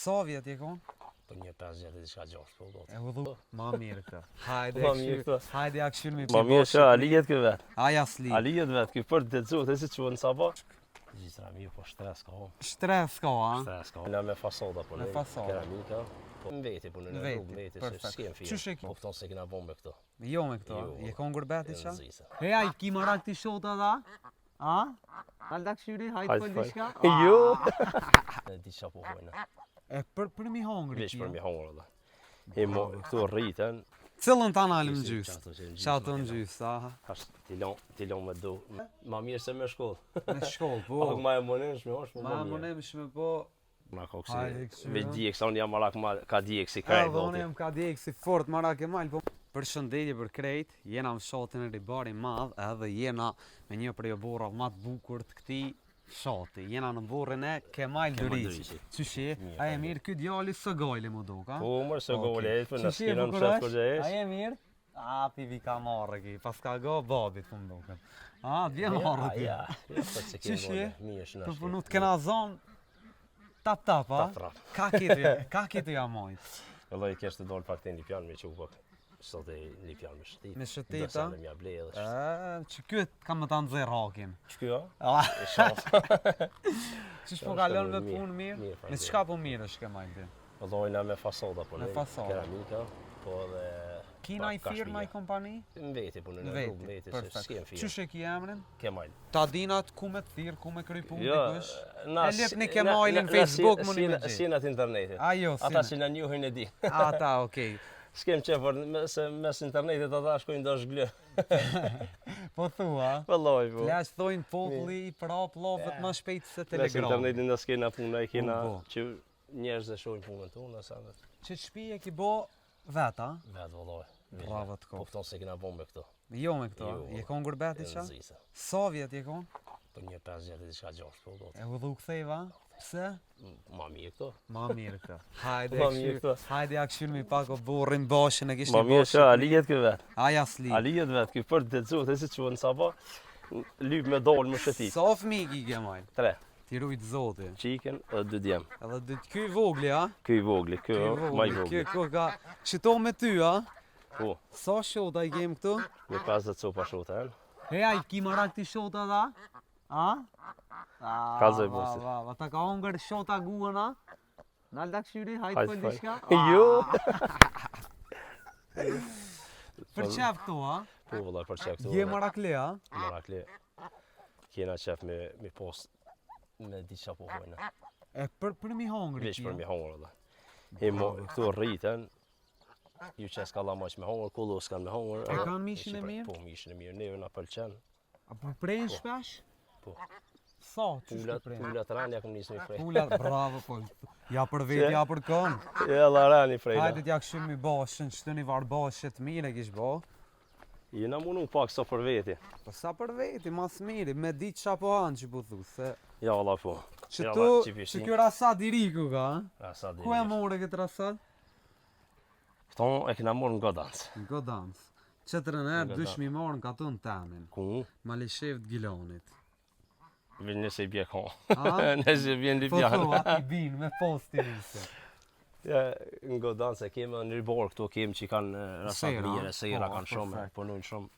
Sa vjet je kon? Po një 5 vjet diçka 6 po do. E udhë ma mirë këtë. Hajde Ma mirë këtë. Hajde ja këshyr me Ma mirë që alijet kë vet. Aja sli. Alijet vet, ky për të dëzuar se si çuan sapo. Gjithra mirë, po stres ka. Stres ka, a? Stres ka. Na me fasoda po. Me fasoda. Keramika. Po në veti po në rrugë veti se s'kem fjalë. Çush e ki? Kupton se kena bombe këto. Jo me këto. Je kon gurbet i qa? Nxisa. He ai ki marak ti shota dha? A? Alda këshyri, hajtë për diçka? Jo. Diçka po hojna. E për mi hongri Veç për mi hongër valla. E mo këtu rriten. Cëllën ta nalëm në gjys? Qato në gjys, aha. Tash ti lon me do. Ma mirë se me shkollë. Me shkollë, po. Pak ma e moneshme është, Ma moneshme, po. Na koksi. Me djeksa unë jam marak ka djeksi krejt. Edhe unë jam ka djeksi fort marak e mal, po. Për shëndetje për krejt, jena më shotin e ribari madh, edhe jena me një prej burra më të bukur të këtij shoti. Jena në burrin e Kemal Duriçi. Çushi? A e mirë ky djali së gojli më duk, a? Po, më së gojli, po na skinën çfarë kur jesh. A e mirë? A pivi ka marrë ki, pas ka go babit po më duket. A, vjen marrë ti. Ja, çushi? Mirë është na. Po punu të kena zon tap, a? Ka kitu ja mojt. Vëllai kesh të dol pak te Lipjan me çupa. Sot e Lipjan me shtit. Me shtit, a? Mja ble edhe. Që ky kam më ta nxjerr hakin. Ç'ky, a? E shoh. Çish po kalon me punë mirë? Me çka po mirë është Kemal ti? Vëllai me fasoda po. Me fasoda. Keramika, po edhe Kina i firma i kompani? Në veti, po në rrugë veti, se s'kem firma. Qysh e ki emrin? Kemal. Ta dinat ku me thirr, ku me kry punë Jo, dikush? E lep një Kemalin Facebook më një me gjithë. Sinat internetit. Ajo, ata që na njohin e di. Ata, okej. S'kem qefër, se mes internetit ata shkojnë dash glë. Po thua? Vëllai, po. Laç thojnë populli i prap lopët më shpejt se Telegram. Mes internetit na s'kena punë, e kena që njerëz e shohin punën tonë sa vet. Që shtëpi e ki bo vet, a? Vet vëllai. Bravo të kupton se kena bombe këto. Jo me këto. Je kon gurbet i qa? Sa vjet je kon? Po një 5 vjet diçka 6 po do. E udhë u ktheva? Pse? Ma mirë këto. Ma mirë këto. Hajde ja këshyr mi pak o burrin bashën e kishni bashën. Ma mirë që alijet kë vet. Aja sli. Alijet vet, ky për të dëzuar se si çuan sapo. Lyp me dol më shëtit. Sa fëmijë ki Kemal? 3. Ti rujt zoti. Qiken edhe 2 djem. Edhe ky i vogli, a? Ky i vogli, ky më i vogli. Ky ka çito me ty, a? Po. Sa shota i kem këtu? Me 50 copa shota, He ai ki marak ti shota dha? A? Kallzoj bosi. Ta ka hongër shota guën, a? Nalda këshyri, hajtë për diçka? Jo! Për qef këtu, a? Po, vëllai, për qef këtu. Je marakle, a? Marakle. Kena qef me post me diçka po hojna. E për mi hongri Veç për mi hongër, vëllai. E mo këtu rriten. Ju që s'ka la maq me hongër, kullu s'kan me hongër. E kanë mishin e mirë? Po, mishin e mirë, neve na pëlqen. A po prejnë shpesh? Po. Sa, qështë të prejnë? Pullat rani ja kom nisë me prej. Pullat, bravo, po. Ja për vetë, ja për kënë. Ja, la rani prej. Hajde t'ja këshim mi bashën, që të një varë bashët mirë e kish bo. Jena munu pak sa për veti. Po sa për veti, mas mirë, me ditë qa po hanë që po thu, se... Ja, la po. Që tu, që kjo rasat i riku ka, Rasat i riku. Ku e more këtë rasat? Këto e kena morë në Godancë. Në Godancë. Qëtërën erë dysh mi morë në katë në temin. Ku? Malishevt Gilonit. Vjen nëse i bje ka. A? Nëse vjen Lipjan. Po thua, i binë me postin nëse. Ja, në Godancë e kemë në Ribor këto kemë që kanë rasat mire, sejra kanë shumë, punojnë shumë.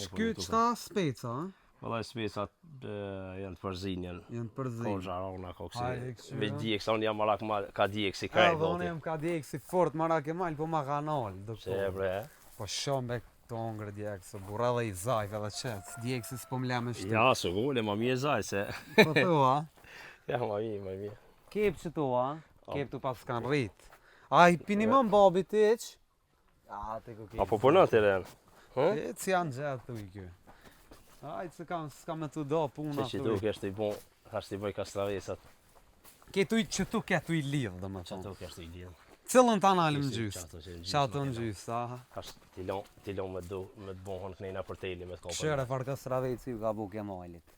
Shky qëta speca, a? Vëllai specat janë të përzinjen. Janë të përzinjen. Ko zharona, koksi. Me djeksa, unë jam marak ka djeksi krejt. Edhe unë jam ka djeksi fort, marak e mal, po ma kanal. Se e bre, Po shumë me këto ngre djekse, burra dhe i zajve dhe qëtë. Djeksi s'po m'le me shtu. Ja, së gole, ma mi e zaj, se... Po thua? Ja, ma mi. Kep që tu, a? Kep tu pas s'kan rrit. A i pinimon babit iq? A, te ku kep. A po përnë të ren? E që janë gjatë tu i kjo. Ajtë se s'ka me të do puna që tu kështë i bon, hashtë i bëj kastravesat. Që tu ketu i lidhë dhe më Që tonë. tu kështë i lidhë. Cëllën ta nalim gjysë? Qato në gjysë, aha. Hashtë ti lon me të bonhon kënejna për teli me të kopër. Këshere farë kastraveci ju ka bu Kemalit.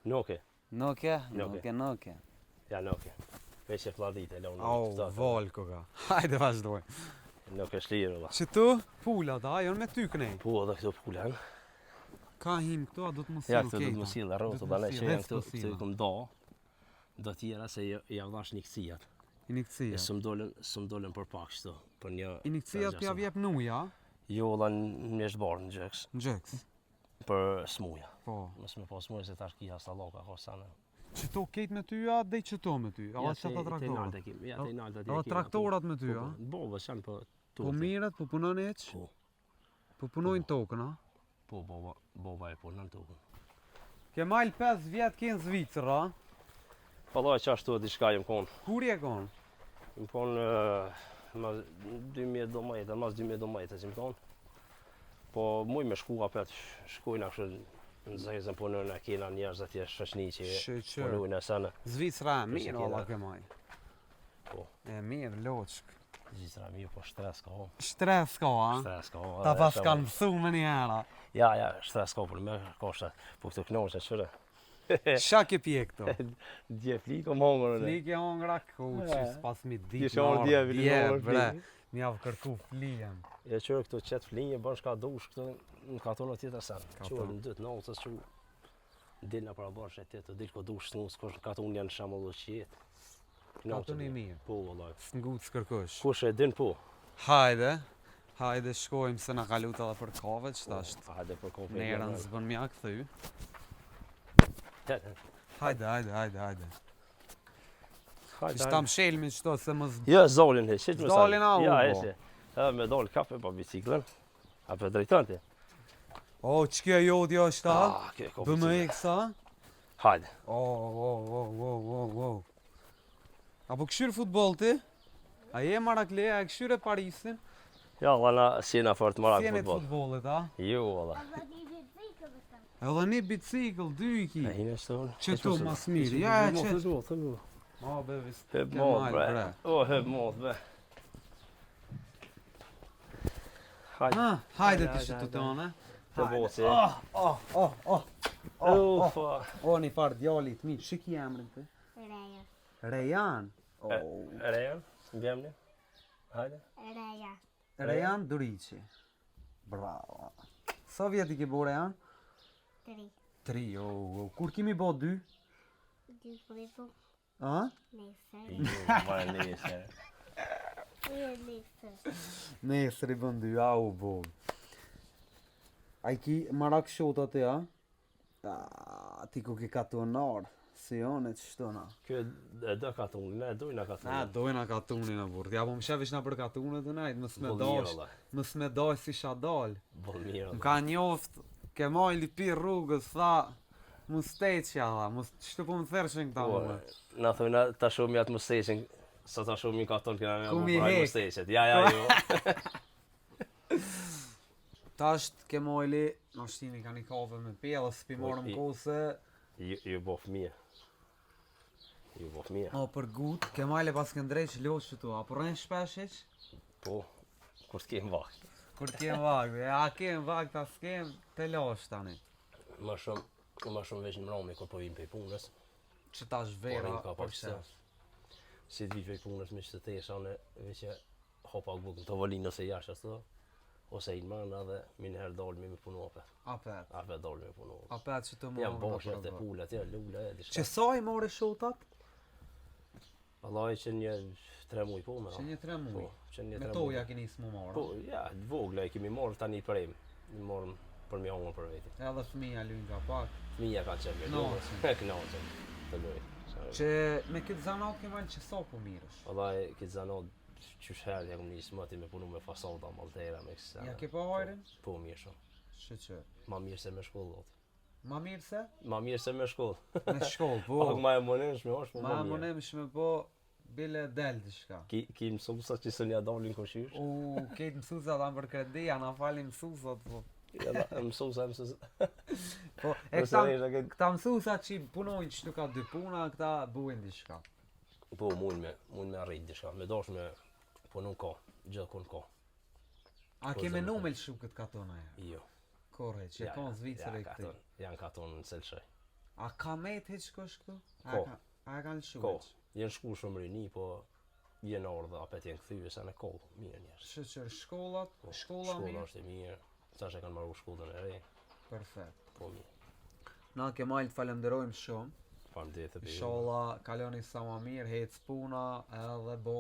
Noke. Noke. Ja, noke. Veq e fladit e lon. Au, val koka. Hajde vazhdoj. Nuk është lirë, valla. Që tu, pula da, jonë me ty kënej. Po, edhe këto pula, Ka him këto, a do të më Ja, silë këto do të më silë, rrotë, bale që janë këto, këto i kom do tjera se javdash një këcijat. Injekcija. S'm dolën për pak kështu, për një. Injekcija t'ja vjep nuja, Jo, dha në mjeshtbarë në gjeks, në gjeks. për smuja. Po. Mos me pas smuja se tash ki hastallaka ka sana. Qëto ketë me ty, a dhe qëto me ty? A që ata traktorat? Ja, te nalta A traktorat me ty, a? Bova janë po Po mirët, po punon eq? Po. Po punojnë tokën, a? Po, bova e punon tokën. Ke mal 5 vjet ke në Zvicër, a? Vallai çashtu diçka jam kon. Kur je kon? Jam kon mas 2012, mas 2012 jam kon. Po muj me shku apet, shkojna kështu në zezën punën e kena njerëz atje shoqni që punojnë asana. Zvicra e mirë, valla ke mal. Po. E mirë, loçk. Zvicra mirë, po stres ka. Stres ka, a? Stres ka. Ta pas kanë mësu me një hera. Ja, stres ka për me koshta. Po këtë knoqë çfarë? Qa ke pje këto? Dje fliko mongër. Flikë e hongra kuqis, pas mi ditë Kisha on dje, bre. Mi javë kërku flijen. Ja qërë këto qetë flinje, bën shka dush këto në katonë tjetër sen. Qërë në dytë notës që dilna para bashkë e tjetë, dilë ko dush të nusë, kosh në katonë janë shamë dhe qjetë. Katonë i mirë. Po, vëllaj. S'ngut s'kërkush. Kush e din po? Hajde shkojmë se na kalut edhe për kave, që tasht. Hajde për konfet. Nerën s'bën mja këthy. Hajde. Ishtam shelmi qëto se më Ja, zolin he, qitë me sa. Zolin a u, Ja, po. eshe. Edhe me dollë kafe pa biciklën. A për drejton ti? O, që kjo jodja është ta? Kjo ko BMX, a? Hajde. O. Apo këshyrë futbol ti? A je Marakle, a këshyrë Parisin? Ja, valla, sjena fort marak Sjenit futbol. futbolit, a? Jo, valla. Edhe një bicikl, dy i ki. E hinë shtonë. Qëto mas mirë, ja e që... Thëllu. Ma bevis, Heb ke mod, mal, bre. bre. O, heb mod, bre. Hajde. Hajde ti që të tonë, Të boci. Ufa. O, një farë djallit mi, shiki emrin të? Reja. Rejan. Rejan, bjemni. Hajde. Reja. Rejan Durici. Bravo. Sa vjeti ke bo Rejan? 3. 3, kur kimi bo 2? 2 fripo. A? Nesër. Jo, ma nesër. Nesër. Nesër i bën 2, au bo. A i ki marak shota te, a? Ti ku ki katunar, si one që shtona. Kjo e do katunin, ne dojna katunin. Dojna katunin e burë. Ja, po më shevish na për katunet të najtë, mës me dash si shadal. Bol mirë, Më ka njoft, ke majli pi rrugës, tha, mu steqja, tha, qëtë po më thërshin këta më. Na thojna ta shumë jatë më steqen, sa ta shumë i katon këna me Ku mi më hek. steqet. Ja, jo. Ta është ke majli, në shtimi ka një kave me pe, dhe s'pi marëm kose. Ju bo fëmija. Ju bo fëmija. O, për gut, ke majli pas ke ndrejq loqë që tu, a për rënë shpeshiq? Po, kur t'kem vakt. Kur t'jem vakt, a kem vakt, a s'kem, te loqë tani. Ma shumë veç në mrami kur po vim për punës. Që ta është vera, ka për pak qef. Si t'vi për punës me që të tesha në veç e hopa bukën të volinë ose jashtë ashtu. Ose i në mana dhe minë herë dalmi me punu apet. Apet. Apet dalmi me punu. Apet që të morë. Jam boshet e pullet, ja, lulla e dishka. Që sa i more shotat? Allah që një 3 muj po me. Që një 3 muj. Po, që një 3 Me muj. toja keni s'mu marë. Po, ja, vogla e kemi morë tani për em. I morëm për mi hongër për veti. Edhe fëmija luin ka pak. Fëmija ka qenë mirë. Knaqen. Knaqen. Të loj. Që me këtë zanat ke valë që sa po mirësh? Allah e këtë zanat qysh herë ja kom njësë mëti me punu me fasolda, maltera, me kësë. Ja ke pa hajrin? Po, mirë shumë. Shqyr. Ma mirë se me shkollë, lot. Ma mirë se? Ma mirë se me shkollë. Me shkollë, po. Pak ma e monimshme është, po Ma ma mirë. monimshme, po bile del diçka. Ki mësusa që së një dalin këshysh? Kejtë mësusat anë për kredia, na falin mësusat, po. Ja, mësusa. Po, e këta mësusat që punojnë që ka 2 puna, këta bujnë diçka. Po, mund me arrit diçka, me dash me punu ka, gjithë kun ka. A ke menu me lëshu këtë katona e? Jo. Kore, që e konë Zvicër e këti. Janë katon në Selshaj. A ka met heq kësh këtu? Ko. A e ka lëshu Ko, heq? jenë shku shumë rini, po jenë ardhe apet jenë këthyve sa në kohë, mirë njerës. Shqyr, shkolla Shkolla mirë? është e mirë, sa që kanë marru shkollën e re, Perfekt. po mirë. Na Kemal të falenderojmë shumë. Faleminderit. Inshallah kaloni sa më mirë, hec puna edhe bo